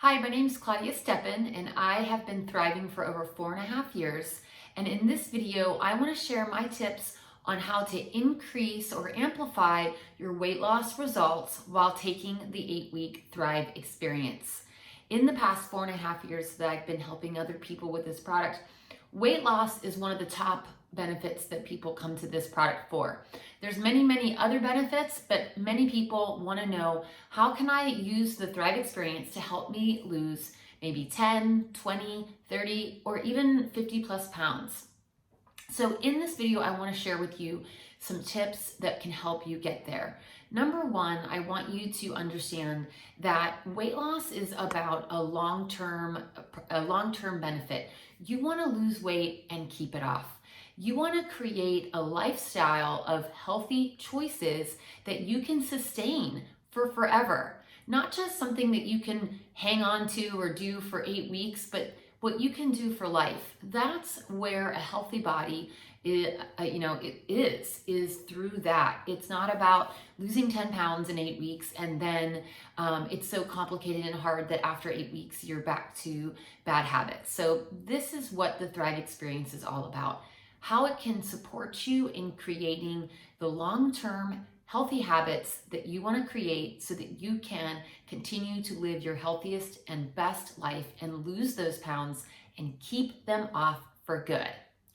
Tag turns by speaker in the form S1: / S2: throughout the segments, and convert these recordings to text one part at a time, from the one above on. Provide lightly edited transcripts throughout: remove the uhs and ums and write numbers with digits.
S1: Hi, my name is Claudia Steppen, and I have been thriving for over 4.5 years. And in this video, I want to share my tips on how to increase or amplify your weight loss results while taking the 8-week Thrive experience. In the past 4.5 years that I've been helping other people with this product, weight loss is one of the top benefits that people come to this product for. There's many other benefits, but many people want to know, how can I use the Thrive experience to help me lose maybe 10, 20, 30, or even 50 plus pounds? So in this video, I want to share with you some tips that can help you get there. Number one, I want you to understand that weight loss is about a long-term benefit. You want to lose weight and keep it off. You want to create a lifestyle of healthy choices that you can sustain for forever. Not just something that you can hang on to or do for 8 weeks, but what you can do for life. That's where a healthy body is through that. It's not about losing 10 pounds in 8 weeks and then it's so complicated and hard that after 8 weeks you're back to bad habits. So this is what the Thrive experience is all about. How it can support you in creating the long-term healthy habits that you want to create so that you can continue to live your healthiest and best life and lose those pounds and keep them off for good.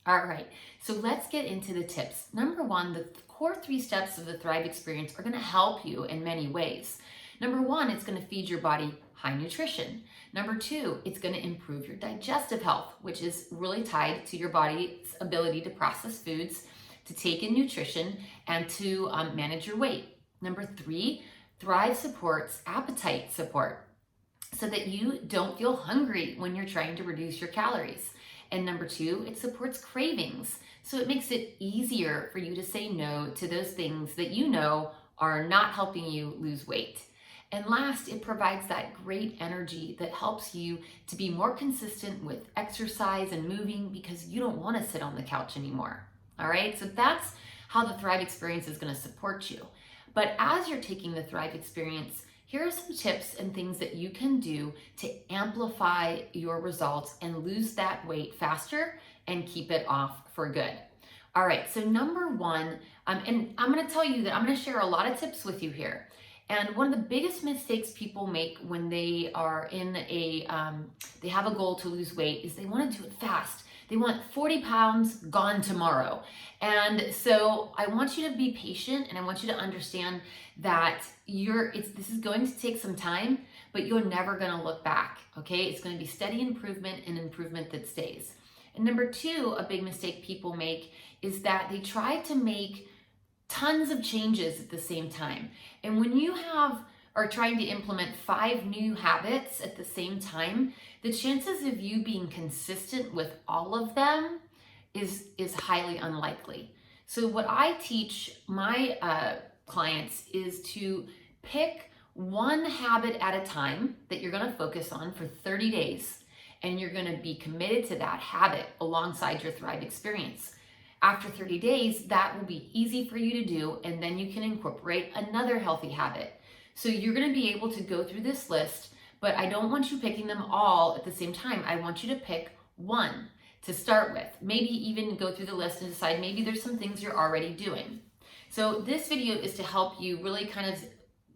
S1: All right, so let's get into the tips. Number one, the core 3 steps of the Thrive experience are going to help you in many ways. Number one, it's going to feed your body high nutrition. Number 2, it's going to improve your digestive health, which is really tied to your body's ability to process foods, to take in nutrition, and to manage your weight. Number 3, Thrive supports appetite support so that you don't feel hungry when you're trying to reduce your calories. And number 2, it supports cravings. So it makes it easier for you to say no to those things that you know are not helping you lose weight. And last, it provides that great energy that helps you to be more consistent with exercise and moving because you don't want to sit on the couch anymore. All right, so that's how the Thrive experience is going to support you. But as you're taking the Thrive experience, here are some tips and things that you can do to amplify your results and lose that weight faster and keep it off for good. All right, so number one, and I'm going to tell you that I'm going to share a lot of tips with you here. And one of the biggest mistakes people make when they are in they have a goal to lose weight is they want to do it fast. They want 40 pounds gone tomorrow. And so I want you to be patient, and I want you to understand that this is going to take some time, but you're never going to look back, okay? It's going to be steady improvement and improvement that stays. And number 2, a big mistake people make is that they try to make tons of changes at the same time. And when you are trying to implement 5 new habits at the same time, the chances of you being consistent with all of them is highly unlikely. So what I teach my clients is to pick one habit at a time that you're going to focus on for 30 days, and you're going to be committed to that habit alongside your Thrive experience. After 30 days, that will be easy for you to do, and then you can incorporate another healthy habit. So you're going to be able to go through this list, but I don't want you picking them all at the same time. I want you to pick one to start with. Maybe even go through the list and decide maybe there's some things you're already doing. So this video is to help you really kind of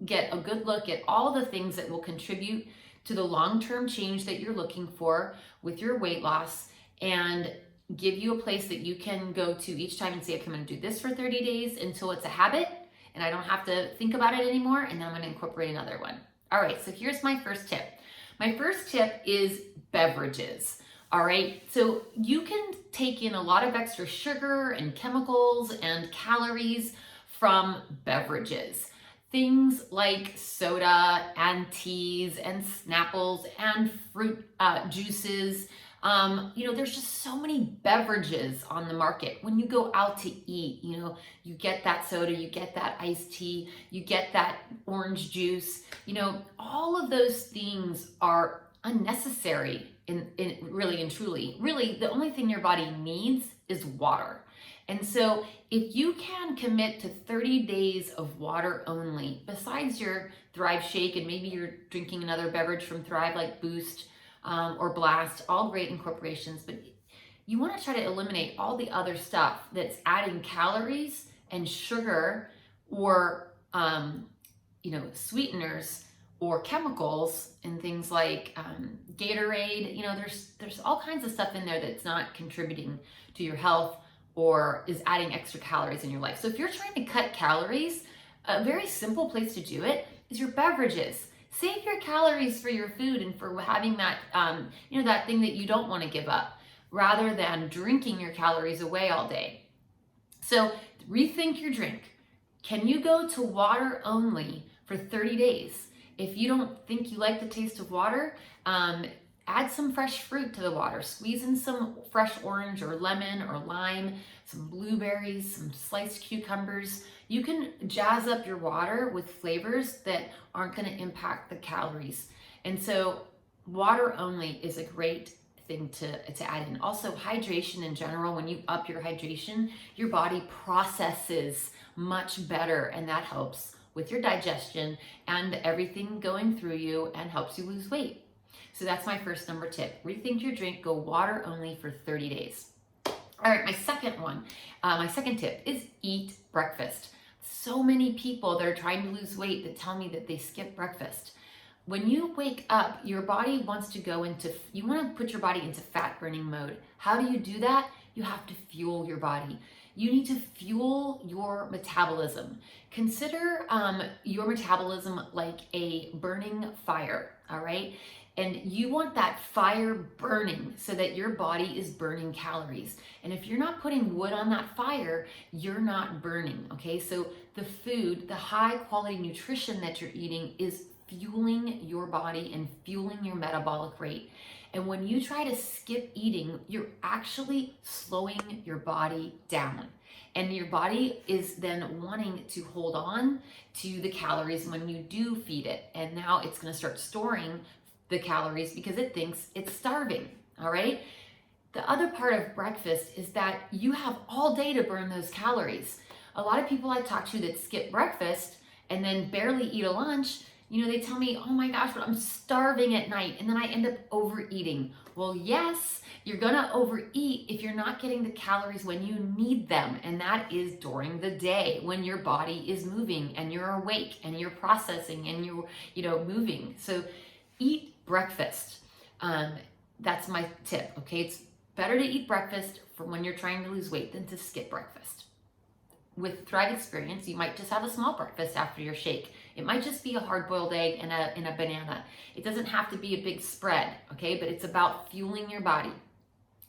S1: get a good look at all the things that will contribute to the long-term change that you're looking for with your weight loss, and give you a place that you can go to each time and say, okay, I'm going to do this for 30 days until it's a habit and I don't have to think about it anymore, and then I'm going to incorporate another one. All right, so here's my first tip. My first tip is beverages. All right, so you can take in a lot of extra sugar and chemicals and calories from beverages. Things like soda and teas and Snapples and fruit juices. There's just so many beverages on the market. When you go out to eat, you get that soda, you get that iced tea, you get that orange juice. All of those things are unnecessary in really and truly. Really, the only thing your body needs is water. And so if you can commit to 30 days of water only, besides your Thrive shake, and maybe you're drinking another beverage from Thrive like Boost or Blast, all great incorporations, but you want to try to eliminate all the other stuff that's adding calories and sugar or sweeteners or chemicals and things like Gatorade. There's all kinds of stuff in there that's not contributing to your health or is adding extra calories in your life. So if you're trying to cut calories, a very simple place to do it is your beverages. Save your calories for your food and for having that that thing that you don't want to give up, rather than drinking your calories away all day. So rethink your drink. Can you go to water only for 30 days? If you don't think you like the taste of water, add some fresh fruit to the water. Squeeze in some fresh orange or lemon or lime, some blueberries, some sliced cucumbers. You can jazz up your water with flavors that aren't going to impact the calories. And so water only is a great thing to add in. Also, hydration in general, when you up your hydration, your body processes much better, and that helps with your digestion and everything going through you and helps you lose weight. So that's my first number tip. Rethink your drink, go water only for 30 days. All right, my second tip is eat breakfast. So many people that are trying to lose weight that tell me that they skip breakfast. When you wake up, your body wants to you want to put your body into fat burning mode. How do you do that? You have to fuel your body. You need to fuel your metabolism. Consider your metabolism like a burning fire, all right? And you want that fire burning so that your body is burning calories. And if you're not putting wood on that fire, you're not burning, okay? So the food, the high quality nutrition that you're eating is fueling your body and fueling your metabolic rate. And when you try to skip eating, you're actually slowing your body down. And your body is then wanting to hold on to the calories when you do feed it. And now it's going to start storing the calories because it thinks it's starving, all right? The other part of breakfast is that you have all day to burn those calories. A lot of people I talk to that skip breakfast and then barely eat a lunch, they tell me, oh my gosh, but I'm starving at night, and then I end up overeating. Well, yes, you're gonna overeat if you're not getting the calories when you need them, and that is during the day when your body is moving and you're awake and you're processing and you're moving. So eat breakfast. That's my tip, okay? It's better to eat breakfast for when you're trying to lose weight than to skip breakfast. With Thrive Experience, you might just have a small breakfast after your shake. It might just be a hard-boiled egg and a banana. It doesn't have to be a big spread, okay? But it's about fueling your body.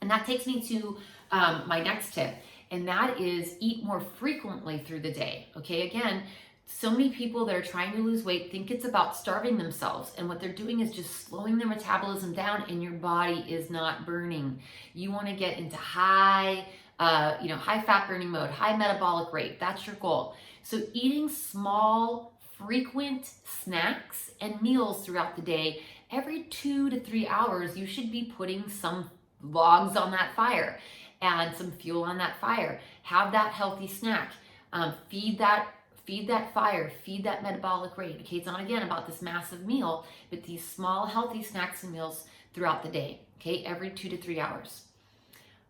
S1: And that takes me to my next tip, and that is eat more frequently through the day, okay? Again, so many people that are trying to lose weight think it's about starving themselves, and what they're doing is just slowing their metabolism down, and your body is not burning. You want to get into high fat burning mode, high metabolic rate. That's your goal. So eating small, frequent snacks and meals throughout the day, every 2 to 3 hours, you should be putting some logs on that fire and some fuel on that fire. Have that healthy snack. Feed that fire, feed that metabolic rate. Okay, it's not again about this massive meal, but these small healthy snacks and meals throughout the day. Okay, every 2 to 3 hours.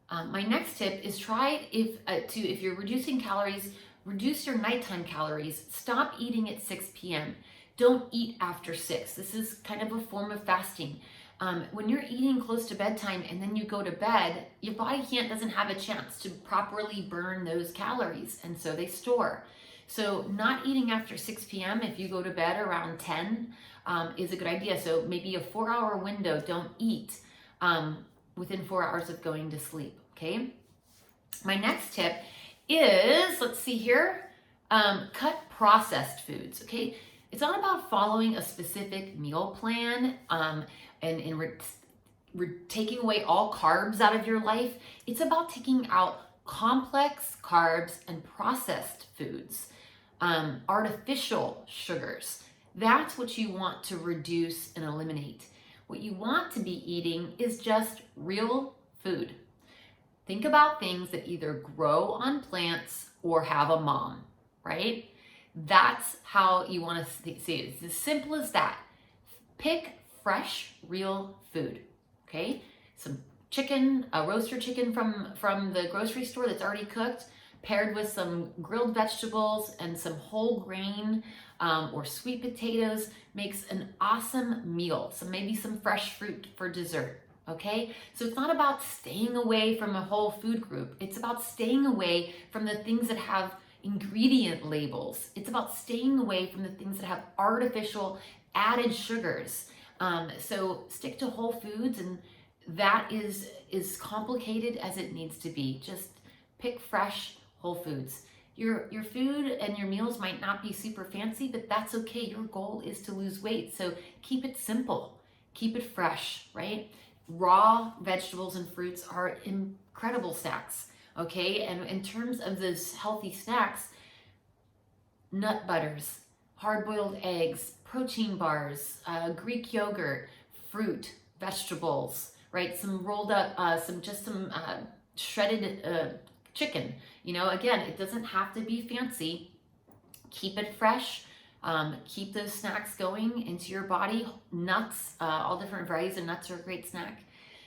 S1: My next tip is try if you're reducing calories, reduce your nighttime calories. Stop eating at 6 p.m. Don't eat after 6. This is kind of a form of fasting. When you're eating close to bedtime and then you go to bed, your body doesn't have a chance to properly burn those calories, and so they store. So not eating after 6 p.m. if you go to bed around 10 is a good idea. So maybe a 4-hour window, don't eat within 4 hours of going to sleep, okay? My next tip is, let's see here, cut processed foods, okay? It's not about following a specific meal plan and taking away all carbs out of your life. It's about taking out complex carbs and processed foods, artificial sugars. That's what you want to reduce and eliminate. What you want to be eating is just real food. Think about things that either grow on plants or have a mom, right? That's how you want to see it. It's as simple as that. Pick fresh, real food, okay? Some chicken, a roaster chicken from the grocery store that's already cooked, paired with some grilled vegetables and some whole grain or sweet potatoes makes an awesome meal. So maybe some fresh fruit for dessert, okay? So it's not about staying away from a whole food group. It's about staying away from the things that have ingredient labels. It's about staying away from the things that have artificial added sugars. So stick to whole foods, and that is as complicated as it needs to be. Just pick fresh whole foods. Your food and your meals might not be super fancy, but that's okay. Your goal is to lose weight. So keep it simple, keep it fresh, right? Raw vegetables and fruits are incredible snacks, okay? And in terms of those healthy snacks, nut butters, hard-boiled eggs, protein bars, Greek yogurt, fruit, vegetables, right? Some rolled up, some shredded chicken. You know, again, it doesn't have to be fancy. Keep it fresh. Keep those snacks going into your body. Nuts, all different varieties of nuts are a great snack.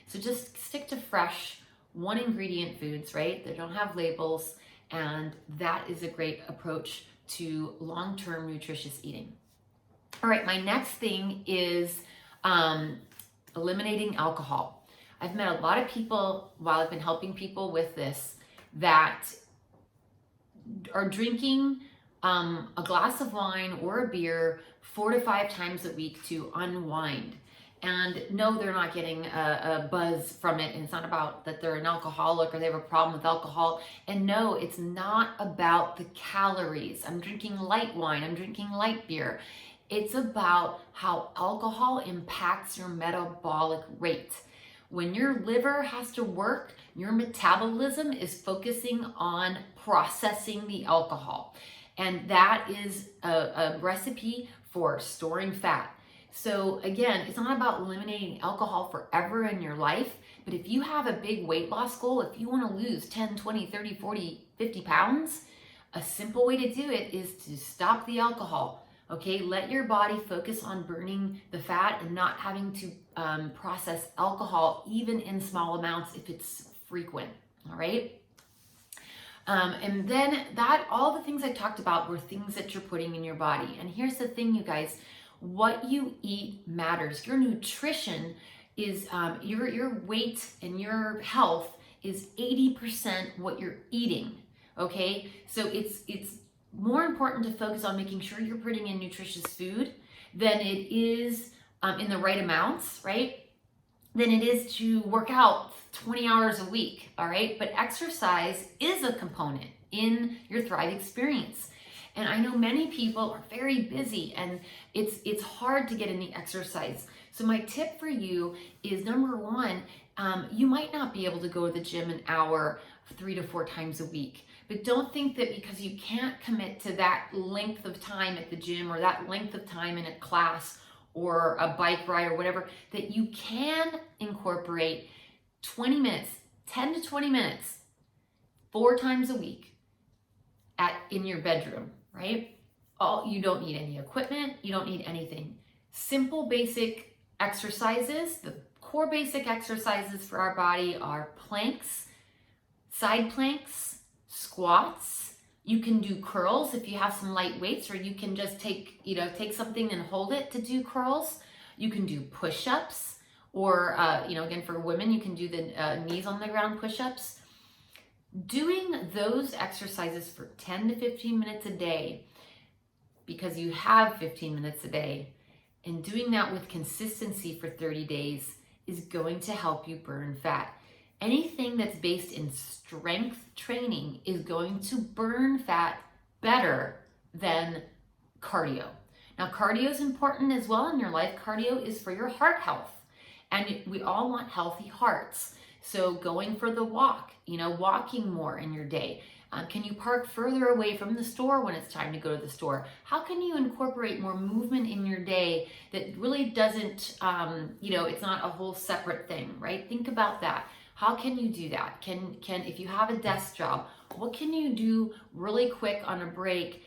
S1: So just stick to fresh, one ingredient foods, right? They don't have labels, and that is a great approach to long-term nutritious eating. All right, my next thing is eliminating alcohol. I've met a lot of people while I've been helping people with this that are drinking a glass of wine or a beer 4 to 5 times a week to unwind. And no, they're not getting a buzz from it. And it's not about that they're an alcoholic or they have a problem with alcohol. And no, it's not about the calories. I'm drinking light wine, I'm drinking light beer. It's about how alcohol impacts your metabolic rate. When your liver has to work, your metabolism is focusing on processing the alcohol. And that is a recipe for storing fat. So again, it's not about eliminating alcohol forever in your life, but if you have a big weight loss goal, if you want to lose 10, 20, 30, 40, 50 pounds, a simple way to do it is to stop the alcohol. Okay, let your body focus on burning the fat and not having to process alcohol, even in small amounts if it's frequent, all right? And then all the things I talked about were things that you're putting in your body. And here's the thing, you guys, what you eat matters. Your nutrition is, your weight and your health is 80% what you're eating, okay? So it's more important to focus on making sure you're putting in nutritious food than it is in the right amounts, right? Than it is to work out 20 hours a week, all right? But exercise is a component in your Thrive experience. And I know many people are very busy and it's hard to get any exercise. So my tip for you is, number one, you might not be able to go to the gym an hour 3 to 4 times a week. But don't think that because you can't commit to that length of time at the gym or that length of time in a class or a bike ride or whatever, that you can incorporate 20 minutes, 10 to 20 minutes, 4 times a week in your bedroom, right? You don't need any equipment, you don't need anything. Simple, basic exercises. The core basic exercises for our body are planks, side planks, squats. You can do curls if you have some light weights, or you can just take something and hold it to do curls. You can do push-ups, or again, for women, you can do the knees on the ground push-ups. Doing those exercises for 10 to 15 minutes a day, because you have 15 minutes a day, and doing that with consistency for 30 days is going to help you burn fat. Anything that's based in strength training is going to burn fat better than cardio. Now, cardio is important as well in your life. Cardio is for your heart health, and we all want healthy hearts. So going for the walk, walking more in your day. Can you park further away from the store when it's time to go to the store? How can you incorporate more movement in your day that really doesn't, it's not a whole separate thing, right? Think about that. How can you do that? If you have a desk job, what can you do really quick on a break,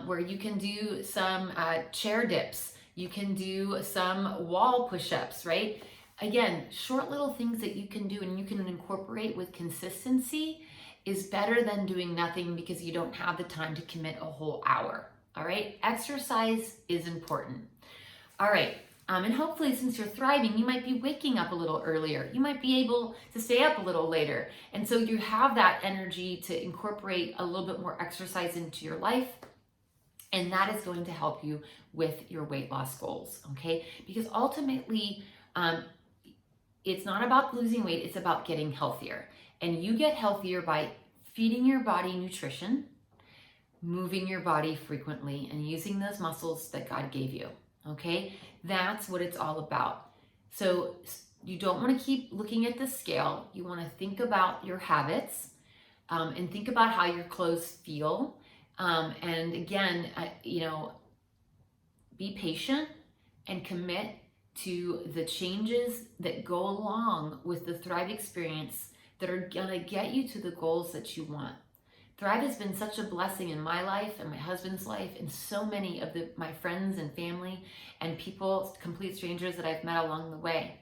S1: where you can do some chair dips, you can do some wall push-ups, right? Again, short little things that you can do and you can incorporate with consistency is better than doing nothing because you don't have the time to commit a whole hour. All right, exercise is important. All right, and hopefully since you're thriving, you might be waking up a little earlier. You might be able to stay up a little later. And so you have that energy to incorporate a little bit more exercise into your life. And that is going to help you with your weight loss goals, okay? Because ultimately, it's not about losing weight, it's about getting healthier. And you get healthier by feeding your body nutrition, moving your body frequently, and using those muscles that God gave you, okay? That's what it's all about. So you don't want to keep looking at the scale. You want to think about your habits, and think about how your clothes feel. And again, be patient and commit to the changes that go along with the Thrive experience that are gonna get you to the goals that you want. Thrive has been such a blessing in my life and my husband's life and so many of my friends and family and people, complete strangers that I've met along the way.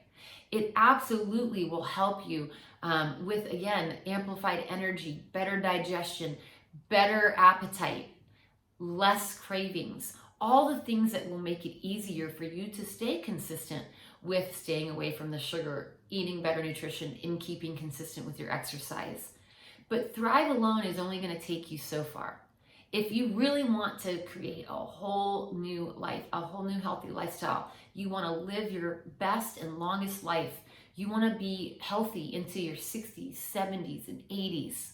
S1: It absolutely will help you with, again, amplified energy, better digestion, better appetite, less cravings, all the things that will make it easier for you to stay consistent with staying away from the sugar, eating better nutrition, and keeping consistent with your exercise. But Thrive alone is only going to take you so far. If you really want to create a whole new life, a whole new healthy lifestyle, you want to live your best and longest life, you want to be healthy into your 60s, 70s, and 80s,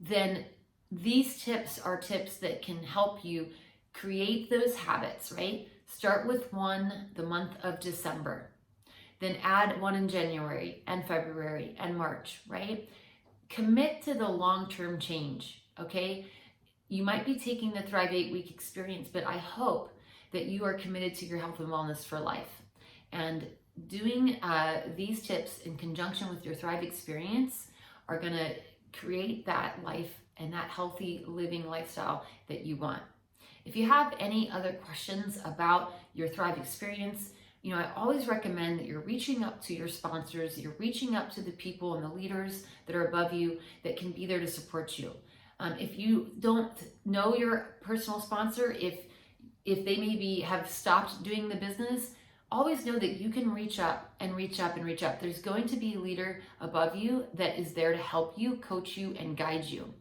S1: then these tips are tips that can help you create those habits, right? Start with one the month of December, then add one in January and February and March, right? Commit to the long-term change, okay? You might be taking the Thrive 8-week experience, but I hope that you are committed to your health and wellness for life. And doing these tips in conjunction with your Thrive experience are gonna create that life and that healthy living lifestyle that you want. If you have any other questions about your Thrive experience, I always recommend that you're reaching up to your sponsors, you're reaching up to the people and the leaders that are above you that can be there to support you. If you don't know your personal sponsor, if they maybe have stopped doing the business, always know that you can reach up and reach up and reach up. There's going to be a leader above you that is there to help you, coach you, and guide you.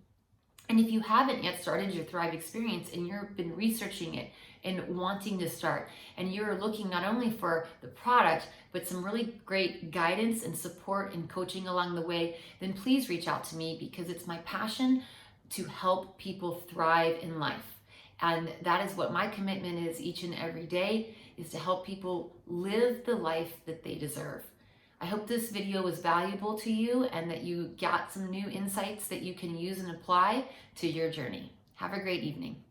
S1: And if you haven't yet started your Thrive experience and you've been researching it and wanting to start, and you're looking not only for the product, but some really great guidance and support and coaching along the way, then please reach out to me, because it's my passion to help people thrive in life. And that is what my commitment is each and every day, is to help people live the life that they deserve. I hope this video was valuable to you and that you got some new insights that you can use and apply to your journey. Have a great evening.